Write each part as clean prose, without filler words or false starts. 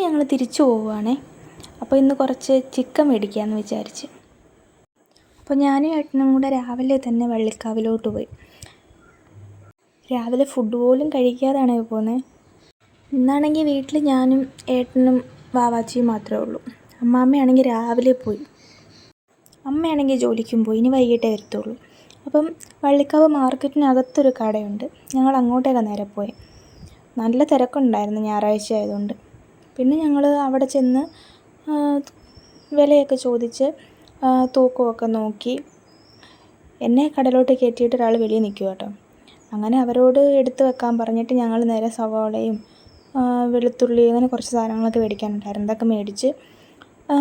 ഞങ്ങൾ തിരിച്ചു പോവുകയാണേ. അപ്പോൾ ഇന്ന് കുറച്ച് ചിക്കൻ മേടിക്കാമെന്ന് വിചാരിച്ച്. അപ്പോൾ ഞാനും ഏട്ടനും കൂടെ രാവിലെ തന്നെ വള്ളിക്കാവിലോട്ട് പോയി. രാവിലെ ഫുഡ് പോലും കഴിക്കാതാണ് പോകുന്നത്. ഇന്നാണെങ്കിൽ വീട്ടിൽ ഞാനും ഏട്ടനും വാവാച്ചിയും മാത്രമേ ഉള്ളൂ. അമ്മാമ്മയാണെങ്കിൽ രാവിലെ പോയി, അമ്മയാണെങ്കിൽ ജോലിക്കും പോയി, ഇനി വൈകിട്ടേ വരത്തുള്ളൂ. അപ്പം വള്ളിക്കാവ് മാർക്കറ്റിനകത്തൊരു കടയുണ്ട്, ഞങ്ങൾ അങ്ങോട്ടേക്കാണ് നേരെ പോയി. നല്ല തിരക്കുണ്ടായിരുന്നു, ഞായറാഴ്ച ആയതുകൊണ്ട്. പിന്നെ ഞങ്ങൾ അവിടെ ചെന്ന് വിലയൊക്കെ ചോദിച്ച് തൂക്കമൊക്കെ നോക്കി. എന്നെ കടയിലോട്ട് കയറ്റിയിട്ട് ഒരാൾ വെളിയിൽ നിൽക്കുക കേട്ടോ. അങ്ങനെ അവരോട് എടുത്ത് വെക്കാൻ പറഞ്ഞിട്ട് ഞങ്ങൾ നേരെ സവാളയും വെളുത്തുള്ളി അങ്ങനെ കുറച്ച് സാധനങ്ങളൊക്കെ മേടിക്കാനുണ്ടായിരുന്നു, അതൊക്കെ മേടിച്ച്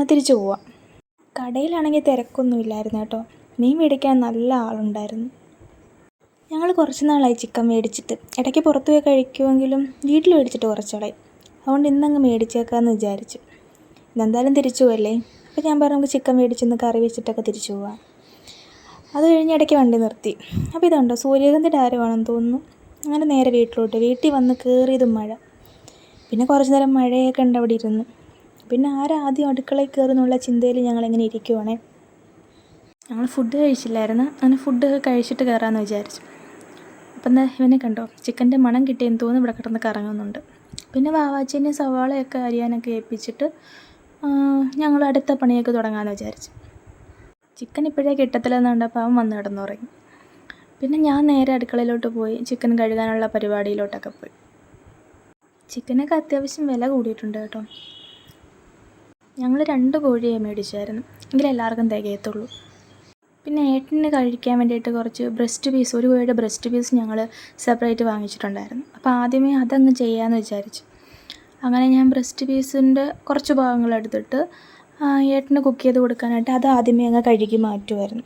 തിരിച്ചു പോവാം. കടയിലാണെങ്കിൽ തിരക്കൊന്നും ഇല്ലായിരുന്നു കേട്ടോ, മീൻ മേടിക്കാൻ നല്ല ആളുണ്ടായിരുന്നു. ഞങ്ങൾ കുറച്ച് നാളായി ചിക്കൻ മേടിച്ചിട്ട്. ഇടയ്ക്ക് പുറത്ത് പോയി കഴിക്കുമെങ്കിലും വീട്ടിൽ മേടിച്ചിട്ട് കുറച്ചാളായി. അതുകൊണ്ട് ഇന്നങ്ങ് മേടിച്ചേക്കാമെന്ന് വിചാരിച്ചു. ഇന്നെന്തായാലും തിരിച്ചു പോവല്ലേ, അപ്പോൾ ഞാൻ പറഞ്ഞു നമുക്ക് ചിക്കൻ മേടിച്ചൊന്ന് കറി വെച്ചിട്ടൊക്കെ തിരിച്ചു പോവാം. അത് കഴിഞ്ഞ് ഇടയ്ക്ക് വണ്ടി നിർത്തി. അപ്പോൾ ഇതുണ്ടോ സൂര്യകാന്തിയുടെ ആരവാണെന്ന് തോന്നുന്നു. അങ്ങനെ നേരെ വീട്ടിൽ വന്ന് കയറിയതും മഴ. പിന്നെ കുറച്ച് നേരം മഴയൊക്കെ ഉണ്ട് അവിടെ ഇരുന്നു. പിന്നെ ആദ്യം അടുക്കളയിൽ കയറുന്നുള്ള ചിന്തയിൽ ഞങ്ങളിങ്ങനെ ഇരിക്കുവാണേ. ഞങ്ങൾ ഫുഡ് കഴിച്ചില്ലായിരുന്നു, അങ്ങനെ ഫുഡ് കഴിച്ചിട്ട് കയറാമെന്ന് വിചാരിച്ചു. അപ്പം എന്താ ഇവനെ കണ്ടോ, ചിക്കൻ്റെ മണം കിട്ടിയെന്ന് തോന്നുന്നു ഇവിടെ കിടന്ന് കറങ്ങുന്നുണ്ട്. പിന്നെ വാവാച്ചീനെ സവാളയൊക്കെ അരിയാനൊക്കെ ഏൽപ്പിച്ചിട്ട് ഞങ്ങൾ അടുത്ത പണിയൊക്കെ തുടങ്ങാമെന്ന് വിചാരിച്ചു. ചിക്കൻ ഇപ്പോഴേ കിട്ടത്തില്ലെന്ന് കണ്ടപ്പോൾ അവൻ വന്ന് കിടന്നുറങ്ങി. പിന്നെ ഞാൻ നേരെ അടുക്കളയിലോട്ട് പോയി ചിക്കൻ കഴുകാനുള്ള പരിപാടിയിലോട്ടൊക്കെ പോയി. ചിക്കനൊക്കെ അത്യാവശ്യം വില കൂടിയിട്ടുണ്ട് കേട്ടോ. ഞങ്ങൾ 2 കോഴിയെ മേടിച്ചായിരുന്നു, എങ്കിലും എല്ലാവർക്കും തികയത്തുള്ളൂ. പിന്നെ ഏട്ടന് കഴിക്കാൻ വേണ്ടിയിട്ട് കുറച്ച് ബ്രസ്റ്റ് പീസ്, ഒരു കോഴിയുടെ ബ്രസ്റ്റ് പീസ് ഞങ്ങൾ സെപ്പറേറ്റ് വാങ്ങിച്ചിട്ടുണ്ടായിരുന്നു. അപ്പോൾ ആദ്യമേ അതങ്ങ് ചെയ്യാമെന്ന് വിചാരിച്ചു. അങ്ങനെ ഞാൻ ബ്രസ്റ്റ് പീസിൻ്റെ കുറച്ച് ഭാഗങ്ങളെടുത്തിട്ട് ഏട്ടന് കുക്ക് ചെയ്ത് കൊടുക്കാനായിട്ട് അത് ആദ്യമേ അങ്ങ് കഴുകി മാറ്റുമായിരുന്നു.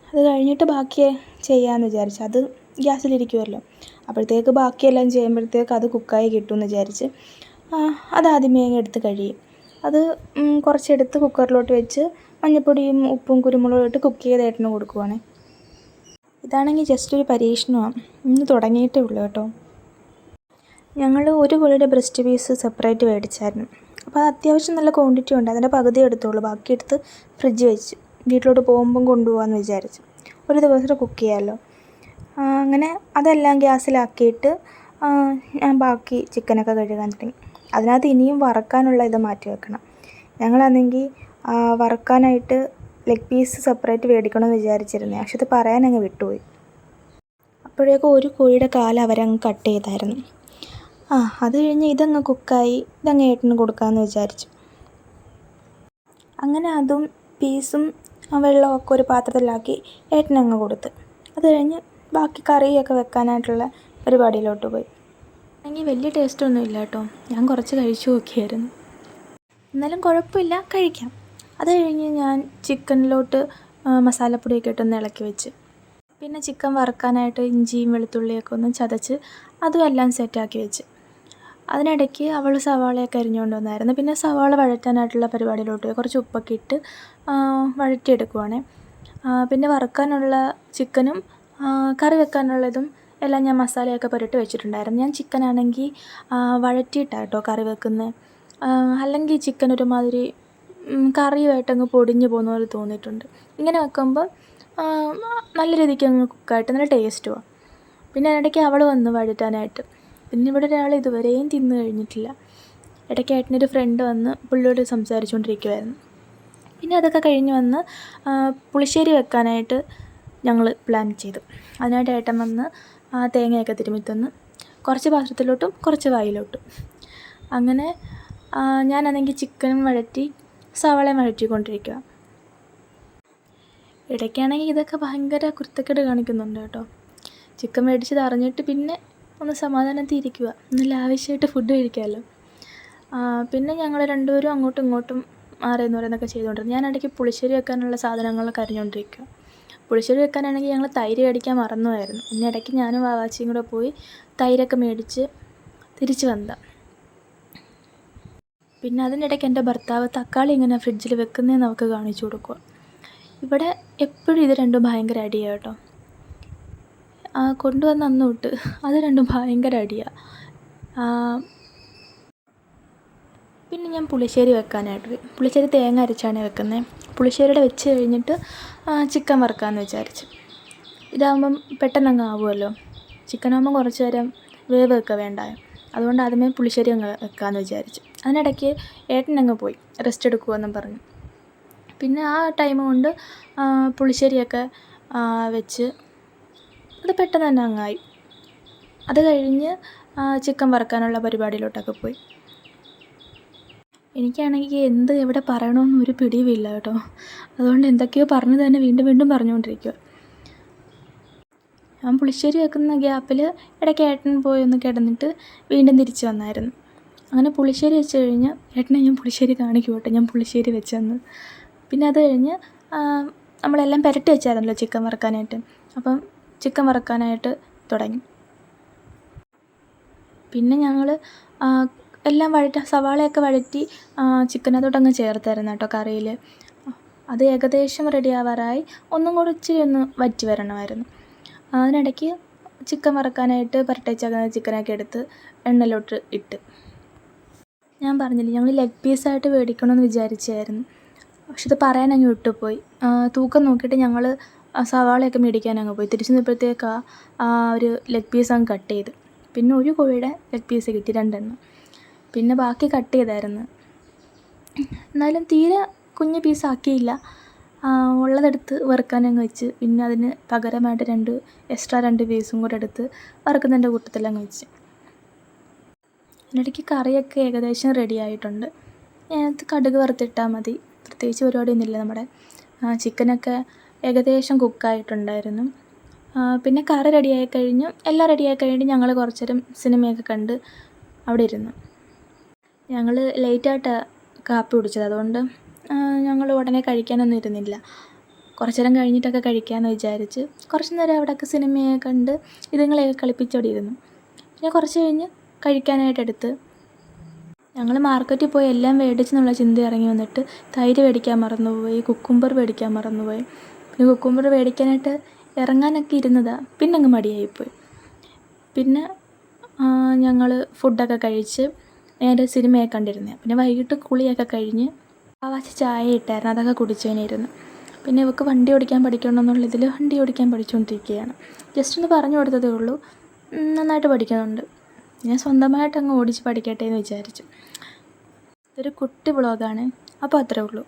അത് കഴിഞ്ഞിട്ട് ബാക്കി ചെയ്യാമെന്ന് വിചാരിച്ചു. അത് ഗ്യാസിലിരിക്കുമല്ലോ, അപ്പോഴത്തേക്ക് ബാക്കിയെല്ലാം ചെയ്യുമ്പോഴത്തേക്ക് അത് കുക്കായി കിട്ടുമെന്ന് വിചാരിച്ച് അതാദ്യമേ അങ്ങ് എടുത്ത് കഴിയും. അത് കുറച്ചെടുത്ത് കുക്കറിലോട്ട് വെച്ച് മഞ്ഞൾപ്പൊടിയും ഉപ്പും കുരുമുളകും ഇട്ട് കുക്ക് ചെയ്ത് ഏട്ടന് കൊടുക്കുവാണ്. ഇതാണെങ്കിൽ ജസ്റ്റ് ഒരു പരീക്ഷണമാണ്, ഇന്ന് തുടങ്ങിയിട്ടേ ഉള്ളൂ കേട്ടോ. ഞങ്ങൾ ഒരു കോഴിയുടെ ബ്രസ്റ്റ് പീസ് സെപ്പറേറ്റ് മേടിച്ചായിരുന്നു. അപ്പോൾ അത് അത്യാവശ്യം നല്ല ക്വാണ്ടിറ്റി ഉണ്ട്, അതിൻ്റെ പകുതി എടുത്തോളൂ, ബാക്കി എടുത്ത് ഫ്രിഡ്ജ് വെച്ച് വീട്ടിലോട്ട് പോകുമ്പം കൊണ്ടുപോകാമെന്ന് വിചാരിച്ചു. ഒരു ദിവസം കുക്ക് ചെയ്യാമല്ലോ. അങ്ങനെ അതെല്ലാം ഗ്യാസിലാക്കിയിട്ട് ഞാൻ ബാക്കി ചിക്കനൊക്കെ കഴുകാൻ തുടങ്ങി. അതിനകത്ത് ഇനിയും വറക്കാനുള്ള ഇത് മാറ്റി വെക്കണം. ഞങ്ങളാണെങ്കിൽ വറക്കാനായിട്ട് ലെഗ് പീസ് സെപ്പറേറ്റ് മേടിക്കണമെന്ന് വിചാരിച്ചിരുന്നത്, പക്ഷെ അത് പറയാനങ്ങ് വിട്ടുപോയി. അപ്പോഴേക്കും ഒരു കോഴിയുടെ കാല് അവരങ്ങ് കട്ട് ചെയ്തായിരുന്നു. അത് കഴിഞ്ഞ് ഇതങ്ങ് കുക്കായി, ഇതങ്ങ് ഏട്ടന് കൊടുക്കാമെന്ന് വിചാരിച്ചു. അങ്ങനെ അതും പീസും വെള്ളമൊക്കെ ഒരു പാത്രത്തിലാക്കി ഏട്ടനങ്ങ് കൊടുത്ത്. അത് കഴിഞ്ഞ് ബാക്കി കറിയൊക്കെ വെക്കാനായിട്ടുള്ള പരിപാടിയിലോട്ട് പോയി. എനിക്ക് വലിയ ടേസ്റ്റൊന്നും ഇല്ല കേട്ടോ, ഞാൻ കുറച്ച് കഴിച്ചു നോക്കിയായിരുന്നു, എന്നാലും കുഴപ്പമില്ല, കഴിക്കാം. അത് കഴിഞ്ഞ് ഞാൻ ചിക്കനിലോട്ട് മസാലപ്പൊടിയൊക്കെ ഇട്ടൊന്ന് ഇളക്കി വെച്ച്. പിന്നെ ചിക്കൻ വറുക്കാനായിട്ട് ഇഞ്ചിയും വെളുത്തുള്ളിയൊക്കെ ഒന്ന് ചതച്ച് അതും എല്ലാം സെറ്റാക്കി വെച്ച്. അതിനിടയ്ക്ക് അവൾ സവാളയൊക്കെ അരിഞ്ഞുകൊണ്ട് വന്നായിരുന്നു. പിന്നെ സവാള വഴറ്റാനായിട്ടുള്ള പരിപാടിയിലോട്ട് പോയി. കുറച്ച് ഉപ്പൊക്കെ ഇട്ട് വഴറ്റിയെടുക്കുവാണേ. പിന്നെ വറുക്കാനുള്ള ചിക്കനും കറി വെക്കാനുള്ളതും എല്ലാം ഞാൻ മസാലയൊക്കെ പുരട്ടി വെച്ചിട്ടുണ്ടായിരുന്നു. ഞാൻ ചിക്കനാണെങ്കിൽ വഴറ്റിയിട്ടാണ് കേട്ടോ കറി വെക്കുന്നത്. അല്ലെങ്കിൽ ചിക്കൻ ഒരുമാതിരി കറിയുമായിട്ടങ്ങ് പൊടിഞ്ഞു പോകുന്ന പോലെ തോന്നിയിട്ടുണ്ട്. ഇങ്ങനെ വെക്കുമ്പോൾ നല്ല രീതിക്ക് അങ്ങ് കുക്കായിട്ട് നല്ല ടേസ്റ്റുമാണ്. പിന്നെ ഇടയ്ക്ക് അവൾ വന്ന് വഴറ്റാനായിട്ട്. പിന്നെ ഇവിടെ ഒരാൾ ഇതുവരെയും തിന്നു കഴിഞ്ഞിട്ടില്ല. ഇടയ്ക്ക് ഏട്ടനൊരു ഫ്രണ്ട് വന്ന് പുള്ളിയോട് സംസാരിച്ചുകൊണ്ടിരിക്കുമായിരുന്നു. പിന്നെ അതൊക്കെ കഴിഞ്ഞ് വന്ന് പുളിശ്ശേരി വെക്കാനായിട്ട് ഞങ്ങൾ പ്ലാൻ ചെയ്തു. അതിനായിട്ട് ഏട്ടൻ വന്ന് തേങ്ങയൊക്കെ തിരുമ്മി തന്ന്, കുറച്ച് പാത്രത്തിലോട്ടും കുറച്ച് വായിലോട്ടും. അങ്ങനെ ഞാനാണെങ്കിൽ ചിക്കനും വഴറ്റി സവാളയും വഴറ്റിക്കൊണ്ടിരിക്കുക. ഇടയ്ക്കാണെങ്കിൽ ഇതൊക്കെ ഭയങ്കര കുരുത്തക്കേട് കാണിക്കുന്നുണ്ട് കേട്ടോ. ചിക്കൻ മേടിച്ചത് അറിഞ്ഞിട്ട് പിന്നെ ഒന്ന് സമാധാനത്തിൽ ഇരിക്കുക, ഒന്ന് ലാവിഷായിട്ട് ഫുഡ് കഴിക്കാമല്ലോ. പിന്നെ ഞങ്ങൾ രണ്ടുപേരും അങ്ങോട്ടും ഇങ്ങോട്ടും മാറിയെന്ന് പറയുന്നതൊക്കെ ചെയ്തുകൊണ്ടിരുന്നു. ഞാൻ ഇടയ്ക്ക് പുളിശ്ശേരി വെക്കാനുള്ള സാധനങ്ങളൊക്കെ അരിഞ്ഞുകൊണ്ടിരിക്കുക. പുളിശ്ശേരി വെക്കാനാണെങ്കിൽ ഞങ്ങൾ തൈര് മേടിക്കാൻ മറന്നുപോയായിരുന്നു. പിന്നെ ഇടയ്ക്ക് ഞാനും വാവാച്ചിയും കൂടെ പോയി തൈരൊക്കെ മേടിച്ച് തിരിച്ച് വന്നതാണ്. പിന്നെ അതിനിടയ്ക്ക് എൻ്റെ ഭർത്താവ് തക്കാളി ഇങ്ങനെ ഫ്രിഡ്ജിൽ വെക്കുന്നതെന്ന് നമുക്ക് കാണിച്ചു കൊടുക്കുക. ഇവിടെ എപ്പോഴും ഇത് രണ്ടും ഭയങ്കര അടിയാണ് കേട്ടോ. കൊണ്ടുവന്ന അന്ന് തൊട്ട് അത് രണ്ടും ഭയങ്കര അടിയാണ്. പിന്നെ ഞാൻ പുളിശ്ശേരി വെക്കാനായിട്ട് പോയി. പുളിശ്ശേരി തേങ്ങ അരച്ചാണ് വെക്കുന്നത്. പുളിശ്ശേരിയുടെ വെച്ച് കഴിഞ്ഞിട്ട് ചിക്കൻ വറുക്കാമെന്ന് വിചാരിച്ചു. ഇതാകുമ്പം പെട്ടെന്നങ്ങ് ആവുമല്ലോ. ചിക്കനാകുമ്പം കുറച്ച് നേരം വേവൊക്കെ വേണ്ടായോ. അതുകൊണ്ട് ആദ്യമേ പുളിശ്ശേരി അങ്ങ് വെക്കാമെന്ന് വിചാരിച്ചു. അതിനിടയ്ക്ക് ഏട്ടനങ്ങ് പോയി റെസ്റ്റ് എടുക്കുമെന്നും പറഞ്ഞു. പിന്നെ ആ ടൈം കൊണ്ട് പുളിശ്ശേരിയൊക്കെ വെച്ച് അത് പെട്ടെന്ന് തന്നെ അങ്ങായി. അത് കഴിഞ്ഞ് ചിക്കൻ വറുക്കാനുള്ള പരിപാടിയിലോട്ടൊക്കെ പോയി. എനിക്കാണെങ്കിൽ എവിടെ പറയണമെന്ന് ഒരു പിടിയുമില്ല കേട്ടോ. അതുകൊണ്ട് എന്തൊക്കെയോ പറഞ്ഞു തന്നെ വീണ്ടും വീണ്ടും പറഞ്ഞുകൊണ്ടിരിക്കുക. ഞാൻ പുളിശ്ശേരി വെക്കുന്ന ഗ്യാപ്പിൽ ഇടയ്ക്ക് ഏട്ടൻ പോയി ഒന്ന് കിടന്നിട്ട് വീണ്ടും തിരിച്ച് വന്നായിരുന്നു. അങ്ങനെ പുളിശ്ശേരി വെച്ച് കഴിഞ്ഞ് ഏട്ടനെ ഞാൻ പുളിശ്ശേരി കാണിക്കും കേട്ടോ, ഞാൻ പുളിശ്ശേരി വെച്ചെന്ന്. പിന്നെ അത് കഴിഞ്ഞ് നമ്മളെല്ലാം പുരട്ടി വെച്ചായിരുന്നല്ലോ ചിക്കൻ വറുക്കാനായിട്ട്. അപ്പം ചിക്കൻ വറുക്കാനായിട്ട് തുടങ്ങി. പിന്നെ ഞങ്ങൾ എല്ലാം സവാളയൊക്കെ വഴറ്റി ചിക്കനകത്തോട്ടങ്ങ് ചേർത്തായിരുന്നു കേട്ടോ കറിയിൽ. അത് ഏകദേശം റെഡി ആവാറായി. ഒന്നും കൂടി ഇച്ചിരി ഒന്ന് വറ്റി വരണമായിരുന്നു. അതിനിടയ്ക്ക് ചിക്കൻ വറുക്കാനായിട്ട് പുരട്ടി വെച്ച ചിക്കനൊക്കെ എടുത്ത് എണ്ണയിലോട്ട് ഇട്ട്. ഞാൻ പറഞ്ഞില്ലേ ഞങ്ങൾ ലെഗ് പീസായിട്ട് മേടിക്കണമെന്ന് വിചാരിച്ചായിരുന്നു. പക്ഷെ ഇത് പറയാനങ്ങ് വിട്ടുപോയി. തൂക്കം നോക്കിയിട്ട് ഞങ്ങൾ സവാളയൊക്കെ മേടിക്കാനങ്ങ് പോയി. തിരിച്ച് നിന്നപ്പോഴത്തേക്ക് ഒരു ലെഗ് പീസ് അങ്ങ് കട്ട് ചെയ്ത്. പിന്നെ ഒരു കോഴിയുടെ ലെഗ് പീസ് കിട്ടി, 2 എണ്ണം. പിന്നെ ബാക്കി കട്ട് ചെയ്തായിരുന്നു. എന്നാലും തീരെ കുഞ്ഞ് പീസാക്കിയില്ല. ഉള്ളതെടുത്ത് വറുക്കാനങ്ങ് വെച്ച്. പിന്നെ അതിന് പകരമായിട്ട് എക്സ്ട്രാ 2 പീസും കൂടെ എടുത്ത് വറുക്കുന്നതിൻ്റെ കൂട്ടത്തിലങ്ങ് വെച്ച്. അതിനിടയ്ക്ക് കറിയൊക്കെ ഏകദേശം റെഡി ആയിട്ടുണ്ട്. അതിനകത്ത് കടുക് വറുത്തിട്ടാൽ മതി. പ്രത്യേകിച്ച് പരിപാടിയൊന്നുമില്ല. നമ്മുടെ ചിക്കനൊക്കെ ഏകദേശം കുക്കായിട്ടുണ്ടായിരുന്നു. പിന്നെ കറി റെഡിയായി കഴിഞ്ഞു. എല്ലാം റെഡിയായി കഴിഞ്ഞിട്ട് ഞങ്ങൾ കുറച്ച് നേരം സിനിമയൊക്കെ കണ്ട് അവിടെ ഇരുന്നു. ഞങ്ങൾ ലേറ്റായിട്ടാണ് കാപ്പി കുടിച്ചത്. അതുകൊണ്ട് ഞങ്ങൾ ഉടനെ കഴിക്കാനൊന്നും ഇരുന്നില്ല. കുറച്ച് നേരം കഴിഞ്ഞിട്ടൊക്കെ കഴിക്കാമെന്ന് വിചാരിച്ച് കുറച്ച് നേരം അവിടെയൊക്കെ സിനിമയൊക്കെ കണ്ട് ഇതുങ്ങളെയൊക്കെ കളിപ്പിച്ചവിടെ ഇരുന്നു. പിന്നെ കുറച്ച് കഴിഞ്ഞ് കഴിക്കാനായിട്ട് എടുത്ത് ഞങ്ങൾ മാർക്കറ്റിൽ പോയി എല്ലാം മേടിച്ചെന്നുള്ള ചിന്ത ഇറങ്ങി വന്നിട്ട് തൈര് മേടിക്കാൻ മറന്നുപോയി, കുക്കുംബർ മേടിക്കാൻ മറന്നുപോയി. പിന്നെ കുക്കുംബർ മേടിക്കാനായിട്ട് ഇറങ്ങാനൊക്കെ ഇരുന്നതാണ്. പിന്നെ അങ്ങ് മടിയായിപ്പോയി. പിന്നെ ഞങ്ങൾ ഫുഡൊക്കെ കഴിച്ച് നേരെ സിനിമയൊക്കെ കണ്ടിരുന്നത്. പിന്നെ വൈകിട്ട് കുളിയൊക്കെ കഴിഞ്ഞ് വാവാച്ചി ചായ ഇട്ടായിരുന്നു, അതൊക്കെ കുടിച്ചതിനിരുന്നു. പിന്നെ ഇവൾക്ക് വണ്ടി ഓടിക്കാൻ പഠിക്കണമെന്നുള്ളതിൽ വണ്ടി ഓടിക്കാൻ പഠിച്ചുകൊണ്ടിരിക്കുകയാണ്. ജസ്റ്റ് ഒന്ന് പറഞ്ഞു കൊടുത്തതേ ഉള്ളൂ. നന്നായിട്ട് പഠിക്കുന്നുണ്ട്. ഞാൻ സ്വന്തമായിട്ടങ്ങ് ഓടിച്ച് പഠിക്കട്ടെ എന്ന് വിചാരിച്ചു. ഇതൊരു കുട്ടി വ്ളോഗാണ്. അപ്പോൾ അത്രേ ഉള്ളൂ.